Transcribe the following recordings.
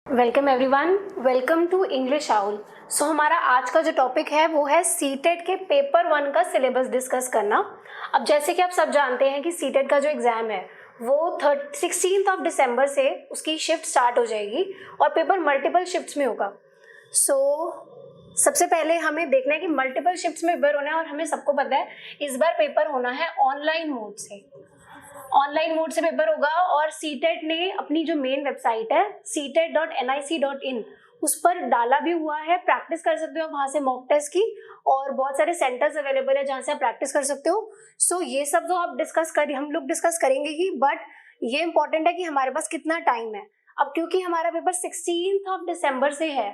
Welcome everyone, welcome to English owl. So हमारा आज का जो टॉपिक है वो है सीटेट के पेपर 1 का सिलेबस डिस्कस करना। अब जैसे कि आप सब जानते हैं कि सीटेट का जो एग्ज़ाम है वो 16 ऑफ दिसंबर से उसकी शिफ्ट स्टार्ट हो जाएगी और पेपर मल्टीपल शिफ्ट्स में होगा। सबसे पहले हमें देखना है कि मल्टीपल शिफ्ट्स में पेपर होना है और हमें सबको पता है इस बार पेपर होना है ऑनलाइन मोड से। ऑनलाइन मोड से पेपर होगा और सीटेट ने अपनी जो मेन वेबसाइट है ctet.nic.in उस पर डाला भी हुआ है। प्रैक्टिस कर सकते हो वहां से मॉक टेस्ट की, और बहुत सारे सेंटर्स अवेलेबल है जहां से आप प्रैक्टिस कर सकते हो। ये सब तो आप हम लोग डिस्कस करेंगे ही, बट ये इंपॉर्टेंट है कि हमारे पास कितना टाइम है। अब क्योंकि हमारा पेपर 16 ऑफ दिसंबर से है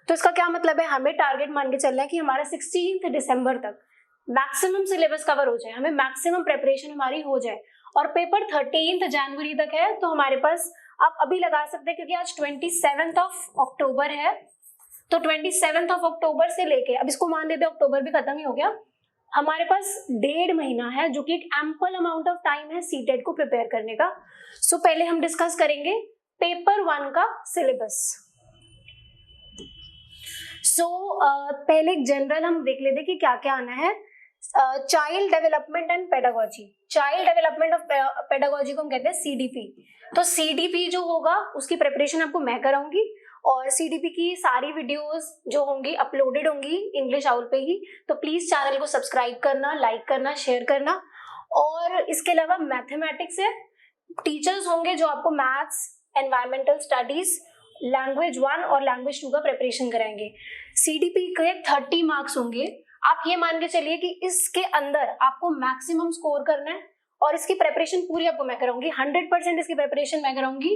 तो इसका क्या मतलब है, हमें टारगेट मान के चलना है कि हमारा 16 दिसंबर तक मैक्सिमम सिलेबस कवर हो जाए, हमें मैक्सिमम प्रेपरेशन हमारी हो जाए। और पेपर 13 जनवरी तक है तो हमारे पास आप अभी लगा सकते हैं, क्योंकि आज 27 ऑफ अक्टूबर है, तो 27 ऑफ अक्टूबर से लेके अब इसको मान लेते हैं अक्टूबर भी खत्म ही हो गया, हमारे पास 1.5 महीना है जो कि एक एम्पल अमाउंट ऑफ टाइम है सीटेट को प्रिपेयर करने का। पहले हम डिस्कस करेंगे पेपर 1 का सिलेबस। पहले एक जनरल हम देख लेते हैं कि क्या क्या आना है। Child development and pedagogy, child development of pedagogy को हम कहते हैं सीडीपी। तो सीडीपी जो होगा उसकी प्रिपरेशन आपको मैं कराऊंगी, और सीडीपी की सारी वीडियोस जो होंगी अपलोडेड होंगी इंग्लिश आउल पे ही, तो प्लीज चैनल को सब्सक्राइब करना, लाइक करना, शेयर करना। और इसके अलावा मैथमेटिक्स है, टीचर्स होंगे जो आपको मैथ्स, एनवायरमेंटल स्टडीज, लैंग्वेज 1 और लैंग्वेज 2 का प्रिपरेशन कराएंगे। सीडीपी के 30 मार्क्स होंगे। आप ये मान के चलिए कि इसके अंदर आपको मैक्सिमम स्कोर करना है, और इसकी प्रिपरेशन पूरी आपको मैं कराऊंगी, 100% इसकी प्रिपरेशन मैं कराऊंगी।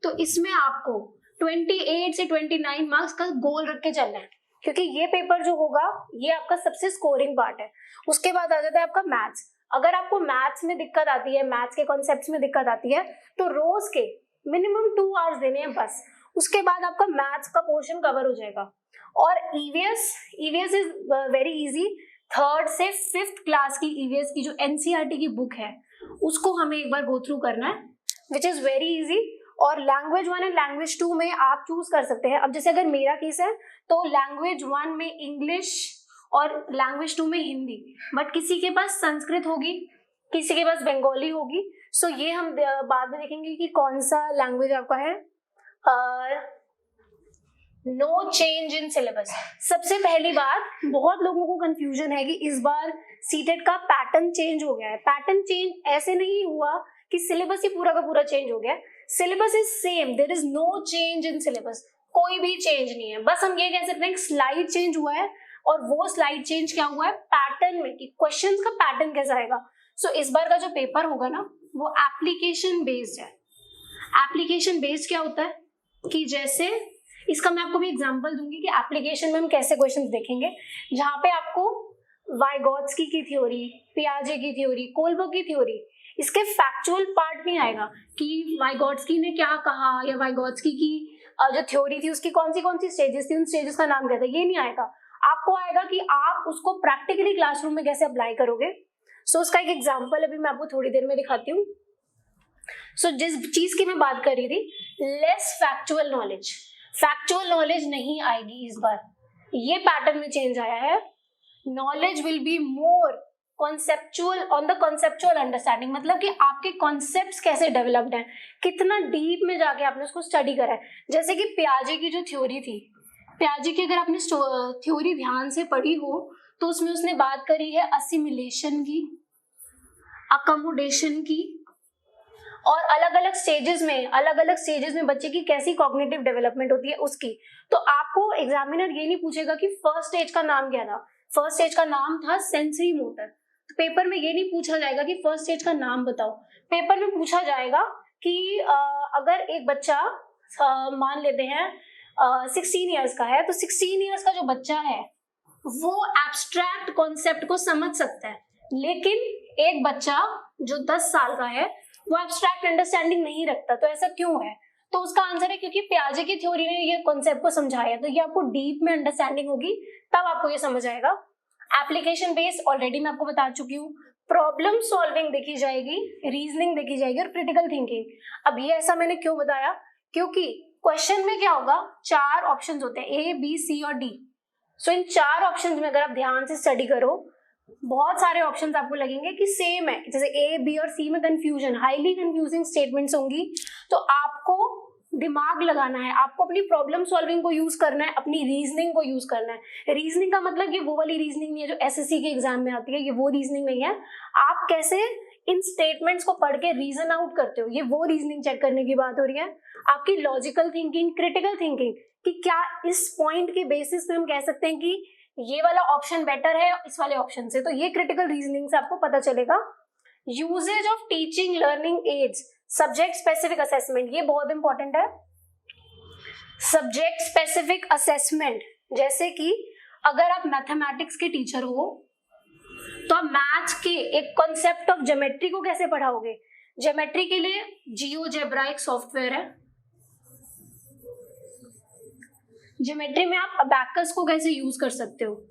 तो इसमें आपको 28 से 29 मार्क्स का गोल रख के चलना है, क्योंकि ये पेपर जो होगा ये आपका सबसे स्कोरिंग पार्ट है। उसके बाद आ जाता है आपका मैथ्स। अगर आपको मैथ्स में दिक्कत आती है, मैथ्स के कॉन्सेप्ट्स में दिक्कत आती है, तो रोज के मिनिमम 2 आवर्स देने हैं बस। उसके बाद आपका मैथ्स का पोर्शन कवर हो जाएगा। और EVS is very easy. 3rd से 5th क्लास की ईवीएस की जो एनसीईआरटी की बुक है उसको हमें एक बार गो थ्रू करना है, विच इज वेरी इजी। और लैंग्वेज 1 एंड लैंग्वेज 2 में आप चूज कर सकते हैं। अब जैसे अगर मेरा केस है तो लैंग्वेज 1 में इंग्लिश और लैंग्वेज 2 में हिंदी, बट किसी के पास संस्कृत होगी, किसी के पास बंगाली होगी। ये हम बाद में देखेंगे कि कौन सा लैंग्वेज आपका है। No change in syllabus. सबसे पहली बात, बहुत लोगों को कंफ्यूजन है कि इस बार सीटेट का पैटर्न चेंज हो गया है। पैटर्न चेंज ऐसे नहीं हुआ कि सिलेबस ही पूरा का पूरा चेंज हो गया। Syllabus is same, there is no change in syllabus, कोई भी चेंज नहीं है। बस हम ये कह सकते हैं स्लाइड चेंज हुआ है, और वो स्लाइड चेंज क्या हुआ है पैटर्न में, कि क्वेश्चंस का पैटर्न कैसा आएगा। इस बार का जो पेपर होगा ना वो एप्लीकेशन बेस्ड है। एप्लीकेशन बेस्ड क्या होता है कि जैसे इसका मैं आपको भी एग्जांपल दूंगी कि एप्लीकेशन में हम कैसे क्वेश्चंस देखेंगे, जहां पे आपको वाइगोत्स्की की थ्योरी, पियाजे की थ्योरी, कोलबर्ग की थ्योरी, इसके फैक्चुअल पार्ट नहीं आएगा कि वाइगोत्स्की ने क्या कहा, या वाइगोत्स्की की जो थ्योरी थी उसकी कौन सी स्टेजेस थी, उन स्टेजेस का नाम क्या था, ये नहीं आएगा। आपको आएगा कि आप उसको प्रैक्टिकली क्लासरूम में कैसे अप्लाई करोगे। उसका एक एग्जाम्पल अभी मैं आपको थोड़ी देर में दिखाती हूँ। जिस चीज की मैं बात कर रही थी, less factual knowledge, factual knowledge नहीं आएगी इस बार, ये पैटर्न में चेंज आया है। Knowledge will be more conceptual, on the conceptual understanding, मतलब कि आपके कॉन्सेप्ट्स कैसे डेवलप्ड हैं, कितना डीप में जाके आपने उसको स्टडी करा है। जैसे कि पियाजे की जो थ्योरी थी, पियाजे की अगर आपने थ्योरी ध्यान से पढ़ी हो तो उसमें उसने बात करी है असिमिलेशन की, अकोमोडेशन की, और अलग अलग स्टेजेस में बच्चे की कैसी कॉग्निटिव डेवलपमेंट होती है उसकी। तो आपको एग्जामिनर ये नहीं पूछेगा कि फर्स्ट स्टेज का नाम क्या था, फर्स्ट स्टेज का नाम था सेंसरी मोटर। तो पेपर में ये नहीं पूछा जाएगा कि फर्स्ट स्टेज का नाम बताओ, पेपर में पूछा जाएगा कि अगर एक बच्चा मान लेते हैं 16 ईयर्स का है, तो 16 ईयर्स का जो बच्चा है वो एब्स्ट्रैक्ट कॉन्सेप्ट को समझ सकता है, लेकिन एक बच्चा जो 10 साल का है वो एब्स्ट्रैक्ट अंडरस्टैंडिंग नहीं रखता। तो ऐसा क्यों है? तो उसका आंसर है क्योंकि पियाजे की थ्योरी ने ये कॉन्सेप्ट को समझाया, तो ये आपको डीप में अंडरस्टैंडिंग होगी तब आपको ये समझ आएगा। एप्लीकेशन बेस्ड ऑलरेडी मैं आपको बता चुकी हूँ। प्रॉब्लम सॉल्विंग देखी जाएगी, रीजनिंग देखी जाएगी, और क्रिटिकल थिंकिंग। अब ये ऐसा मैंने क्यों बताया, क्योंकि क्वेश्चन में क्या होगा, 4 ऑप्शंस होते हैं, ए बी सी और डी। सो इन 4 ऑप्शंस में अगर आप ध्यान से स्टडी करो, बहुत सारे ऑप्शंस आपको लगेंगे कि सेम है, जैसे ए बी और सी में कंफ्यूजन, हाईली कंफ्यूजिंग स्टेटमेंट्स होंगी। तो आपको दिमाग लगाना है, आपको अपनी प्रॉब्लम सॉल्विंग को यूज करना है, अपनी रीजनिंग को यूज करना है। रीजनिंग का मतलब ये वो वाली रीजनिंग नहीं है जो एसएससी के एग्जाम में आती है, ये वो रीजनिंग नहीं है। आप कैसे इन स्टेटमेंट्स को पढ़ के रीजन आउट करते हो, ये वो रीजनिंग चेक करने की बात हो रही है। आपकी लॉजिकल थिंकिंग, क्रिटिकल थिंकिंग, कि क्या इस पॉइंट के बेसिस पे हम कह सकते हैं कि ये वाला ऑप्शन बेटर है इस वाले ऑप्शन से, तो ये क्रिटिकल रीजनिंग से आपको पता चलेगा। Usages of teaching learning aids, subject specific assessment, ये बहुत इंपॉर्टेंट है। सब्जेक्ट स्पेसिफिक असेसमेंट, जैसे कि अगर आप मैथमेटिक्स के टीचर हो तो आप मैथ्स के एक कॉन्सेप्ट ऑफ ज्योमेट्री को कैसे पढ़ाओगे। ज्योमेट्री के लिए जियोजेब्रा एक सॉफ्टवेयर है। ज्योमेट्री में आप अबैकस को कैसे यूज कर सकते हो,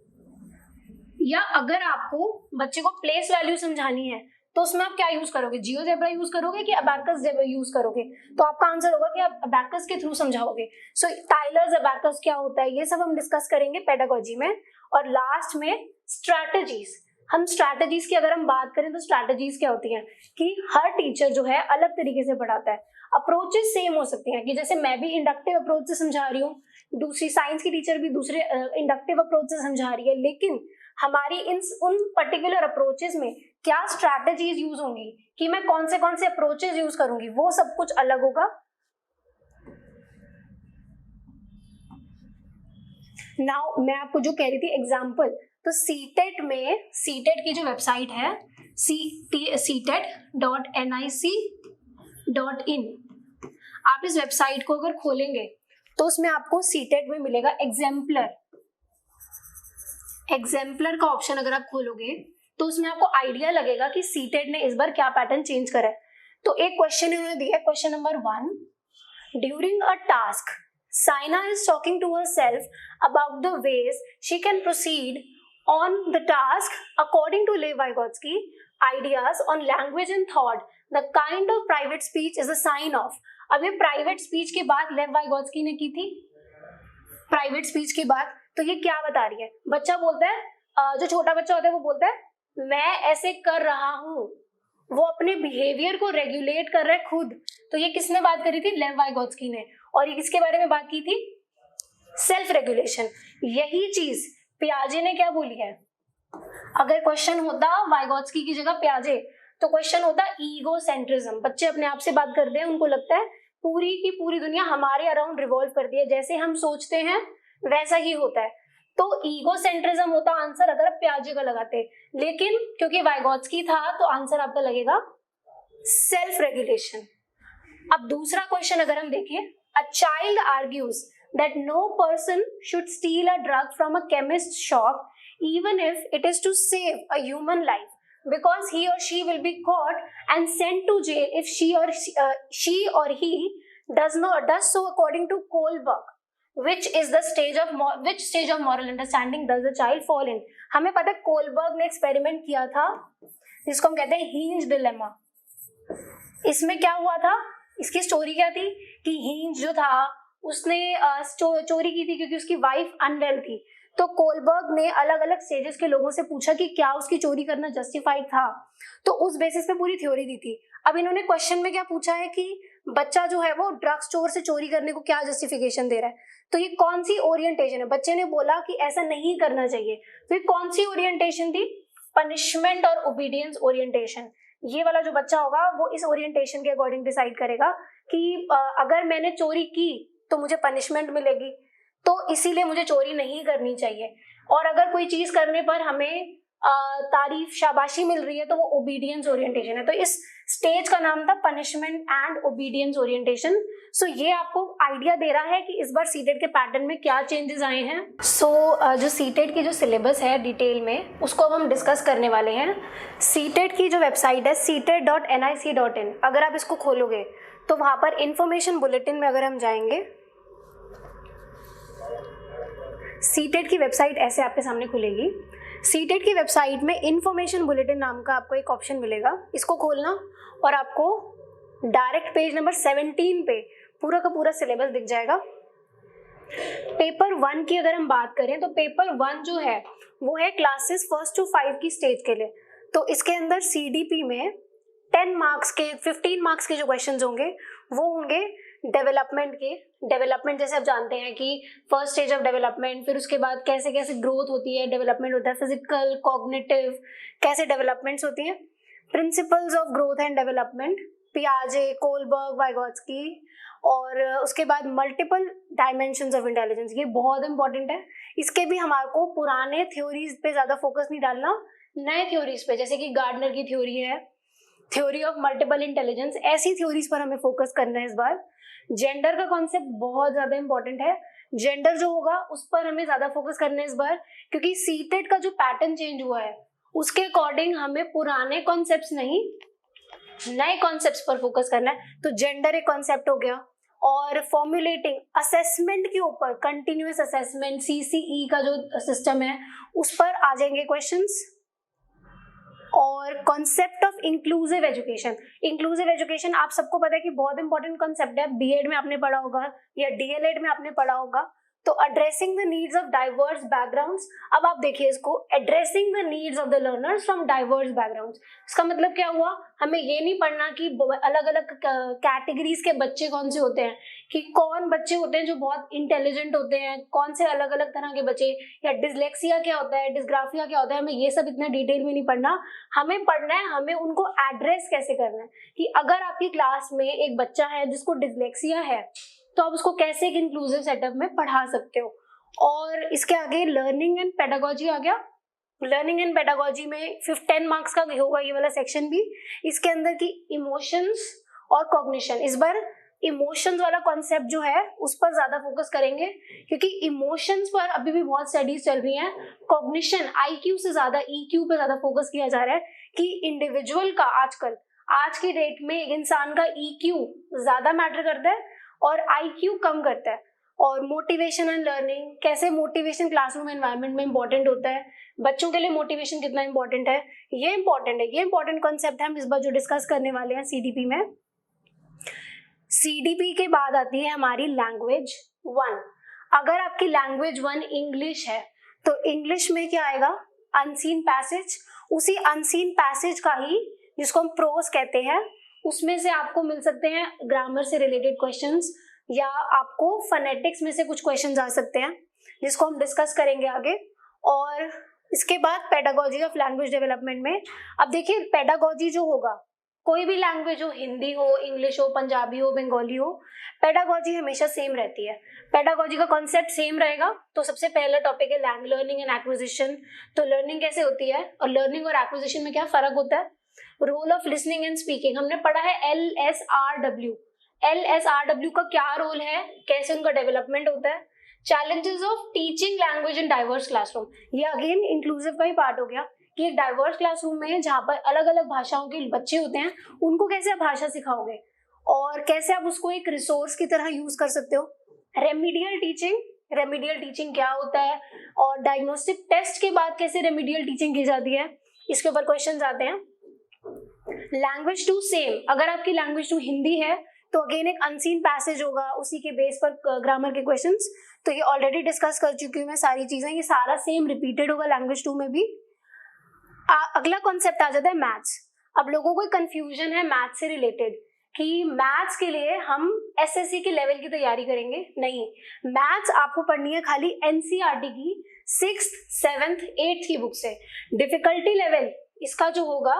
या अगर आपको बच्चे को प्लेस वैल्यू समझानी है तो उसमें आप क्या यूज करोगे, जियोजेब्रा यूज करोगे कि अबैकस यूज करोगे। तो आपका आंसर होगा कि आप अबैकस के थ्रू समझाओगे। सो टाइलर्स अबैकस क्या होता है, ये सब हम डिस्कस करेंगे पेडागोजी में। और लास्ट में स्ट्रैटेजीज, हम स्ट्रैटेजीज की अगर हम बात करें तो स्ट्रैटेजीज क्या होती हैं कि हर टीचर जो है अलग तरीके से पढ़ाता है। अप्रोचेस सेम हो सकती हैं, कि जैसे मैं भी इंडक्टिव अप्रोच से समझा रही हूँ, दूसरी साइंस की टीचर भी दूसरे इंडक्टिव अप्रोच से समझा रही है, लेकिन हमारी उन पर्टिकुलर अप्रोचेस में क्या स्ट्रैटेजीज यूज होंगी, कि मैं कौन से अप्रोचेस यूज करूंगी, वो सब कुछ अलग होगा। नाउ मैं आपको जो कह रही थी एग्जाम्पल, तो सीटेट में, सीटेट की जो वेबसाइट है ctet.nic.in, आप इस वेबसाइट को अगर खोलेंगे तो उसमें आपको सीटेट में मिलेगा एग्जाम्पलर का ऑप्शन। अगर आप खोलोगे तो उसमें आपको आइडिया लगेगा कि सीटेट ने इस बार क्या पैटर्न चेंज करा है। तो एक क्वेश्चन इन्होंने दिया, question number 1, during a task Saina is talking to herself about the ways she can proceed on the task according to Lev Vygotsky ideas on language and thought, the kind of private speech is a sign of। अब ये private speech की बात लेव Vygotsky ने की थी, private speech की बात, तो ये क्या बता रही है, बच्चा बोलता है, जो छोटा बच्चा होता है वो बोलता है मैं ऐसे कर रहा हूं, वो अपने बिहेवियर को रेगुलेट कर रहा है खुद। तो ये किसने बात करी थी, लेव वाइगोत्स्की ने, और ये किसके बारे में बात की थी, सेल्फ रेगुलेशन। यही चीज पियाजे ने क्या बोली है, अगर क्वेश्चन होता वाइगोत्स्की की जगह पियाजे तो क्वेश्चन होता ईगोसेंट्रिज्म। बच्चे अपने आप से बात करते हैं, उनको लगता है पूरी की पूरी दुनिया हमारे अराउंड रिवॉल्व करती है, जैसे हम सोचते हैं वैसा ही होता है। तो ईगोसेंट्रिज्म होता आंसर अगर आप पियाजे का लगाते, लेकिन क्योंकि वाइगोत्स्की था तो आंसर आपका लगेगा सेल्फ रेगुलेशन। अब दूसरा क्वेश्चन अगर हम देखें, a child argues that no person should steal a drug from a chemist's shop even if it is to save a human life, because he or she will be caught and sent to jail if she or he does so according to Kohlberg। which stage of moral understanding does the child fall in। हमें पता है Kohlberg ने experiment किया था जिसको हम कहते हैं हींज डिलेमा। इसमें क्या हुआ था, इसकी स्टोरी क्या थी कि हींज जो था उसने चोरी की थी क्योंकि उसकी वाइफ अनवेल थी। तो कोलबर्ग ने अलग अलग स्टेजेस के लोगों से पूछा कि क्या उसकी चोरी करना जस्टिफाइड था, तो उस बेसिस पे पूरी थ्योरी दी थी। अब इन्होंने क्वेश्चन में क्या पूछा है कि बच्चा जो है वो ड्रग स्टोर से चोरी करने को क्या जस्टिफिकेशन दे रहा है, तो ये कौन सी ओरिएंटेशन है। बच्चे ने बोला कि ऐसा नहीं करना चाहिए, तो ये कौन सी ओरिएंटेशन थी, पनिशमेंट और ओबीडियंस ओरिएंटेशन। ये वाला जो बच्चा होगा वो इस ओरिएंटेशन के अकॉर्डिंग डिसाइड करेगा कि अगर मैंने चोरी की तो मुझे पनिशमेंट मिलेगी, तो इसीलिए मुझे चोरी नहीं करनी चाहिए। और अगर कोई चीज करने पर हमें तारीफ शाबाशी मिल रही है तो वो ओबीडियंस ओरिएंटेशन है। तो इस स्टेज का नाम था पनिशमेंट एंड ओबीडियंस ओरिएंटेशन। सो ये आपको आइडिया दे रहा है कि इस बार सीटेट के पैटर्न में क्या चेंजेस आए हैं। जो सीटेट की जो सिलेबस है डिटेल में उसको अब हम डिस्कस करने वाले हैं। सीटेट की जो वेबसाइट है ctet.nic.in, अगर आप इसको खोलोगे तो वहां पर इंफॉर्मेशन बुलेटिन में अगर हम जाएंगे, सीटेट की वेबसाइट ऐसे आपके सामने खुलेगी। सीटेट की वेबसाइट में इंफॉर्मेशन बुलेटिन नाम का आपको एक ऑप्शन मिलेगा, इसको खोलना और आपको डायरेक्ट पेज नंबर 17 पे पूरा का पूरा सिलेबस दिख जाएगा। पेपर 1 की अगर हम बात करें तो पेपर 1 जो है वो है क्लासेस 1 to 5 की स्टेज के लिए। तो इसके अंदर सीडीपी में 10 मार्क्स के 15 मार्क्स के जो क्वेश्चंस होंगे वो होंगे डेवलपमेंट के। डेवलपमेंट जैसे आप जानते हैं कि फर्स्ट स्टेज ऑफ डेवलपमेंट, फिर उसके बाद कैसे कैसे ग्रोथ होती है, डेवलपमेंट होता है फिजिकल, कॉग्निटिव, कैसे डेवलपमेंट्स होती हैं, principles of growth and development, पियाजे, कोलबर्ग, वाइगोत्स्की, और उसके बाद मल्टीपल डायमेंशंस ऑफ इंटेलिजेंस। ये बहुत इंपॉर्टेंट है। इसके भी हमारे को पुराने थ्योरीज पे ज्यादा फोकस नहीं डालना, नए थ्योरीज पे, जैसे कि गार्डनर की थ्योरी है, थ्योरी ऑफ मल्टीपल इंटेलिजेंस, ऐसी थ्योरीज पर हमें फोकस करना है इस बार। जेंडर का कॉन्सेप्ट बहुत ज्यादा इंपॉर्टेंट है। जेंडर जो होगा उस पर हमें ज्यादा फोकस करना है इस बार, क्योंकि सीटेट का जो पैटर्न चेंज हुआ है उसके अकॉर्डिंग हमें पुराने कॉन्सेप्ट्स नहीं नए कॉन्सेप्ट्स पर फोकस करना है। तो जेंडर एक कॉन्सेप्ट हो गया, और फॉर्मुलेटिंग असेसमेंट के ऊपर, कंटिन्यूअस असेसमेंट सीसीई का जो सिस्टम है उस पर आ जाएंगे क्वेश्चंस। और concept of inclusive education. Inclusive education आप सबको पता है कि बहुत इंपॉर्टेंट कॉन्सेप्ट है, बीएड में आपने पढ़ा होगा या डीएलएड में आपने पढ़ा होगा। तो addressing the needs of diverse backgrounds. अब आप देखिए इसको, addressing the needs of the learners from diverse backgrounds. इसका मतलब क्या हुआ, हमें ये नहीं पढ़ना कि अलग अलग कैटेगरीज के बच्चे कौन से होते हैं, कि कौन बच्चे होते हैं जो बहुत इंटेलिजेंट होते हैं, कौन से अलग अलग तरह के बच्चे, या डिसलेक्सिया क्या होता है, डिसग्राफिया क्या होता है, हमें ये सब इतना डिटेल में नहीं पढ़ना। हमें पढ़ना है हमें उनको एड्रेस कैसे करना है, कि अगर आपकी क्लास में एक बच्चा है जिसको डिसलेक्सिया है तो आप उसको कैसे एक इंक्लूसिव सेटअप में पढ़ा सकते हो। और इसके आगे लर्निंग एंड पेडागोजी आ गया। लर्निंग एंड पेडागोजी में 10 मार्क्स का होगा ये वाला सेक्शन भी। इसके अंदर की इमोशंस और कॉग्निशन, इस बार इमोशंस वाला कॉन्सेप्ट जो है उस पर ज्यादा फोकस करेंगे, क्योंकि इमोशंस पर अभी भी बहुत स्टडीज चल रही हैं। कॉग्निशन आईक्यू से ज्यादा ईक्यू पे ज्यादा फोकस किया जा रहा है, कि इंडिविजुअल का आजकल आज की डेट में एक इंसान का ईक्यू ज्यादा मैटर करता है और आईक्यू कम करता है। और मोटिवेशन एंड लर्निंग, कैसे मोटिवेशन क्लासरूम एनवायरनमेंट में इंपॉर्टेंट होता है, बच्चों के लिए मोटिवेशन कितना इंपॉर्टेंट है, ये इंपॉर्टेंट है। ये इंपॉर्टेंट कॉन्सेप्ट है हम इस बार जो डिस्कस करने वाले हैं सीडीपी में। सीडीपी के बाद आती है हमारी लैंग्वेज 1। अगर आपकी लैंग्वेज 1 इंग्लिश है तो इंग्लिश में क्या आएगा, अनसीन पैसेज। उसी अनसीन पैसेज का ही, जिसको हम प्रोज कहते हैं, उसमें से आपको मिल सकते हैं ग्रामर से रिलेटेड क्वेश्चंस, या आपको फोनेटिक्स में से कुछ क्वेश्चंस आ सकते हैं, जिसको हम डिस्कस करेंगे आगे। और इसके बाद पेडागोजी ऑफ लैंग्वेज डेवलपमेंट में, अब देखिए पेडागोजी जो होगा, कोई भी लैंग्वेज हो, हिंदी हो, इंग्लिश हो, पंजाबी हो, बंगाली हो, पेडागोजी हमेशा सेम रहती है। पेडागोजी का कॉन्सेप्ट सेम रहेगा। तो सबसे पहला टॉपिक है लर्निंग एंड एक्विजिशन। तो लर्निंग कैसे होती है और लर्निंग और एक्विजिशन में क्या फर्क होता है। Role of listening and speaking हमने पढ़ा है, LSRW। LSRW का क्या रोल है, कैसे उनका डेवलपमेंट होता है। Challenges of teaching language in diverse classroom, ये अगेन इंक्लूसिव का ही पार्ट हो गया, कि एक डाइवर्स क्लासरूम में जहाँ पर अलग अलग भाषाओं के बच्चे होते हैं, उनको कैसे आप भाषा सिखाओगे और कैसे आप उसको एक रिसोर्स की तरह यूज कर सकते हो। रेमिडियल टीचिंग, रेमिडियल टीचिंग क्या होता है, और डायग्नोस्टिक टेस्ट के बाद कैसे रेमिडियल टीचिंग की जाती है, इसके ऊपर क्वेश्चंस आते हैं। लैंग्वेज 2 सेम, अगर आपकी लैंग्वेज 2 हिंदी है तो अगेन एक अनसीन पैसेज होगा, उसी के बेस पर ग्रामर के क्वेश्चंस। तो ये ऑलरेडी डिस्कस कर चुकी हूँ मैं सारी चीजें, ये सारा सेम रिपीटेड होगा लैंग्वेज 2 में भी। अगला कॉन्सेप्ट आ जाता है मैथ्स। अब लोगों को कंफ्यूजन है मैथ्स से रिलेटेड, कि मैथ्स के लिए हम एसएससी के लेवल की तैयारी करेंगे। नहीं, मैथ्स आपको पढ़नी है खाली एनसीईआरटी की 6th, 7th, 8th की बुक से। डिफिकल्टी लेवल इसका जो होगा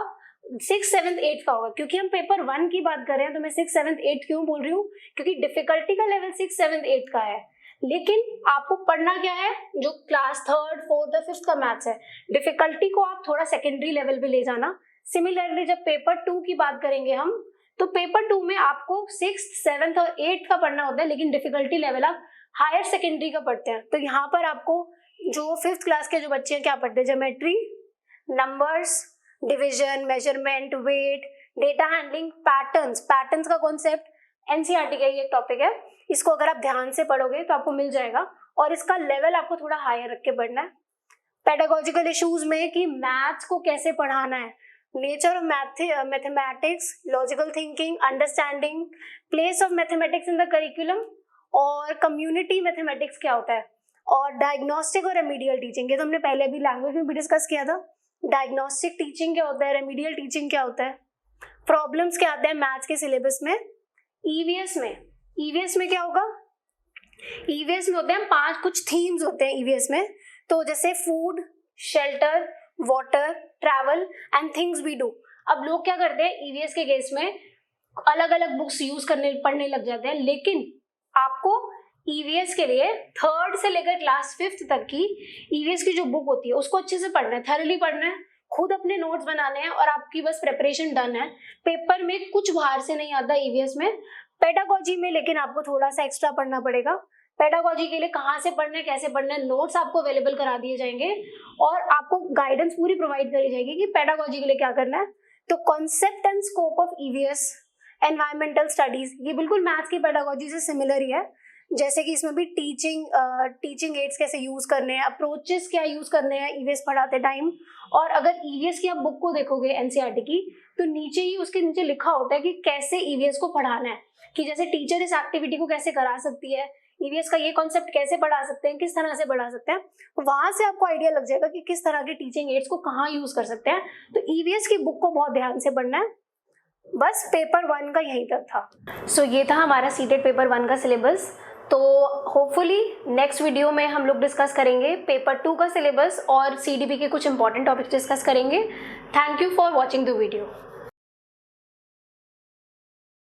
6th, 7th, 8th का होगा। क्योंकि हम पेपर 1 की बात कर रहे हैं तो मैं 6th, 7th, 8th क्यों बोल रही हूँ, क्योंकि डिफिकल्टी का लेवल 6th, 7th, 8th का है। लेकिन आपको पढ़ना क्या है, जो क्लास 3rd, 4th और 5th का मैथ्स है, डिफिकल्टी को आप थोड़ा सेकेंडरी लेवल पे ले जाना। सिमिलरली जब पेपर 2 की बात करेंगे हम, तो पेपर 2 में आपको 6th, 7th और 8th का पढ़ना होता है, लेकिन डिफिकल्टी लेवल आप हायर सेकेंडरी का पढ़ते हैं। तो यहाँ पर आपको जो 5th क्लास के जो बच्चे हैं क्या पढ़ते हैं, geometry, numbers, division, measurement, weight, data handling, patterns. Patterns का कॉन्सेप्ट एनसीईआरटी का ही एक टॉपिक है, इसको अगर आप ध्यान से पढ़ोगे तो आपको मिल जाएगा, और इसका लेवल आपको थोड़ा हायर रख के पढ़ना है। पेडागोजिकल इश्यूज में कि मैथ्स को कैसे पढ़ाना है, nature of mathematics, logical thinking, understanding, place of mathematics in the curriculum, और कम्युनिटी मैथमेटिक्स क्या होता है, और डायग्नोस्टिक और रेमीडियल टीचिंग, ये तो हमने पहले भी लैंग्वेज में भी डिस्कस किया था। डायग्नोस्टिक टीचिंग क्या होता है, रेमीडियल टीचिंग क्या होता है, प्रॉब्लम्स क्या आते हैं मैथ्स के सिलेबस में। ईवीएस में क्या होगा, ईवीएस में होते हैं 5 कुछ थीम्स होते हैं ईवीएस में, तो जैसे food, shelter, water, travel and things we do. अब लोग क्या करते हैं ईवीएस के केस में अलग अलग बुक्स यूज पढ़ने लग जाते हैं, लेकिन आपको ईवीएस के लिए 3rd से लेकर क्लास 5th तक की ईवीएस की जो बुक होती है उसको अच्छे से पढ़ना है, थॉरली पढ़ना है, खुद अपने नोट्स बनाने हैं और आपकी बस प्रिपरेशन डन है। पेपर में कुछ बाहर से नहीं आता ईवीएस में। पेडागोजी में लेकिन आपको थोड़ा सा एक्स्ट्रा पढ़ना पड़ेगा। पेडागोजी के लिए कहाँ से पढ़ना है, कैसे पढ़ना है, नोट्स आपको अवेलेबल करा दिए जाएंगे और आपको गाइडेंस पूरी प्रोवाइड करी जाएगी कि पेडागोजी के लिए क्या करना है। तो concept and scope of EVS, environmental studies, ये बिल्कुल मैथ्स की पेडागोजी से सिमिलर ही है। जैसे कि इसमें भी टीचिंग एड्स कैसे यूज करने हैं, अप्रोचेस क्या यूज करने हैं ईवीएस पढ़ाते टाइम। और अगर ईवीएस की आप बुक को देखोगे एनसीईआरटी की, तो नीचे ही उसके नीचे लिखा होता है कि कैसे ईवीएस को पढ़ाना है, कि जैसे टीचर इस एक्टिविटी को कैसे करा सकती है, ईवीएस का ये कॉन्सेप्ट कैसे पढ़ा सकते हैं, किस तरह से पढ़ा सकते हैं। वहां से आपको आइडिया लग जाएगा कि किस तरह के टीचिंग एड्स को कहाँ यूज कर सकते हैं। तो ईवीएस की बुक को बहुत ध्यान से पढ़ना है। बस पेपर 1 का यही तक था। सो ये था हमारा सीटेट पेपर 1 का सिलेबस। तो होपफुली नेक्स्ट वीडियो में हम लोग डिस्कस करेंगे पेपर 2 का सिलेबस और सीडीपी के कुछ इंपॉर्टेंट टॉपिक्स डिस्कस करेंगे। Thank you for watching the video.